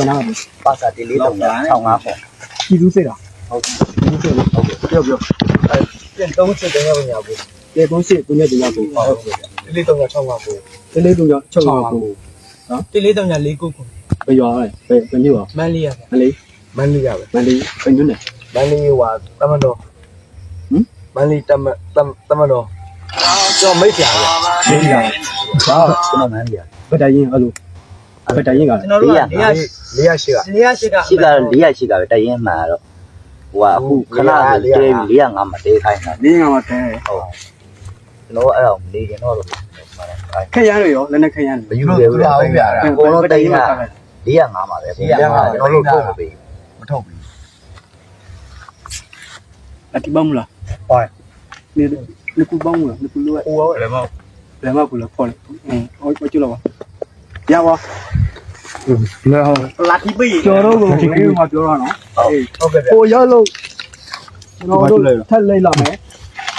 ကနာပါစာတေလေးတော့65ပေါ့ ပြည်သူစစ်တာဟုတ်ပြည်သူစစ်ပြောပြန်30တန်းရောက်ညာဘူး တေကုန်းစစ်ကိုမြတ်တရားကိုဟုတ် တေလေးတော့65ကို တေးလေးတုံ6ပါကို တေလေးတော့ညာ4ခုကို ဘယ်ရွာလဲဘယ်မြို့อ่ะ မန်လေးရ မလေး မန်လေးရပဲ မလေးဘယ်မြို့လဲ မန်လေးဟွာတမန်တော်မန်လေးတမန်တော်ကျွန်တော်မိတ်ပြာပဲ လေးလာ ဟာကျွန်တော်မန်လေးရ ဗတ်တိုင်ရင်အဲ့လိုဗတ်တိုင်ရင်က ကျွန်တော်တို့က408က408က ရှိက400ရှိကပဲတရင်မှန်တော့ဟိုကအခုခဏဆိုတဲ405မှာတဲခိုင်းတာ လေးငါမှာတဲ ဟုတ်ကျွန်တော်အဲ့တော့နေရင်တော့ ခက်ရရရောလက်နဲ့ခက်ရ မယူရဘူးဗျာကိုတော့တရင်က405မှာပဲ405ကျွန်တော်တို့ထုတ်မပေးမထုတ်ဘူး အတိပေါင်းမလားဟုတ်နေကူပေါင်းမလားနေကူလို့ ဟိုရောလည်းမဟုတ် ဘယ်မှာကူလို့ခေါ်တယ်ဟောကြည့်လို့ပါရပါလဲဟော လာတိပေး ကျော်တော့ကိုဒီမှာပြောတာနော် ဟုတ်ကဲ့ဗျ ဟိုရောက်လို့ကျွန်တော်တို့ထက်လိုက်လာမယ်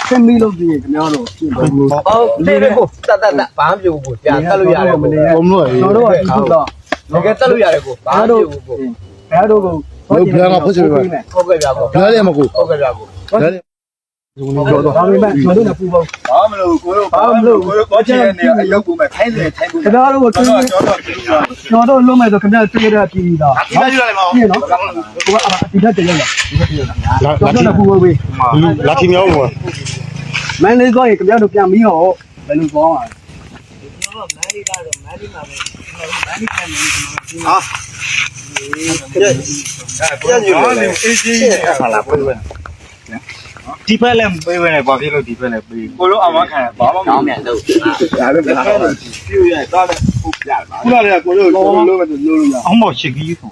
ဆင်းပြီးလို့ပြီးရင်ခင်ဗျားတို့ပြင်ပါဘူး ဟုတ်တယ်ကိုတတ်ဘာမှမပြုတ်ဘူးကြာတက်လို့ရတယ်ကို ဘုံတို့ကျွန်တော်တို့ကဒီခုတော့ တကယ်တက်လို့ရတယ်ကိုဘာမှမပြုတ်ဘူးကို ဘယ်တို့ကို ဟုတ်ကဲ့ဗျာကို ဘယ်လဲမကူ ဟုတ်ကဲ့ဗျာကို ဘယ်လဲ ပြောတော့ဒါပေမဲ့ကျွန်တော်တို့လည်းပူပေါင်း ဘာမလို့ကိုတို့ကိုတို့တော့ချင်နေအရောက်ကိုမဲ့ထိုင်းတယ်ထိုင်းကို ခင်ဗျားတို့ကိုကျွန်တော်တို့လုံးမဲ့ဆိုခင်ဗျားတွေ့ရတာပြည်ပြီးသား ဒီမှာယူလိုက်မအောင် ပြည့်နော်ကိုကအတိတ်တည်းရောက်လာကျွန်တော်တို့ပူပေါင်းပြီ လာခီမြောင်းကွာ မန်လေးကောရင်ခင်ဗျားတို့ပြန်ပြီးတော့ဘယ်လိုကောင်းပါလဲ ကျွန်တော်မန်လေးကတော့မန်လေးမှာပဲမန်လေးခံနေ ဟာပြန်ယူလိုက်အေးကြီးဟာလာပြေးဝင်ဒီဖက်လည်းပြေးဝင်တယ်ဘာဖြစ်လို့ဒီဖက်လည်းပြေးကိုတို့အမခံဘာမှမ တောင်းမြန်လို့ ဒါလည်းပြည့်ရတာလည်းဟုတ်ပြပါခုနကကိုတို့လုံးလုံးလို့ရအောင်မရှိကြီးဆို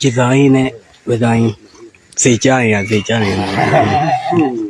ကြည်သားရင်းနဲ့ဝေသားရင်းစေကြနေတာစေကြနေတာ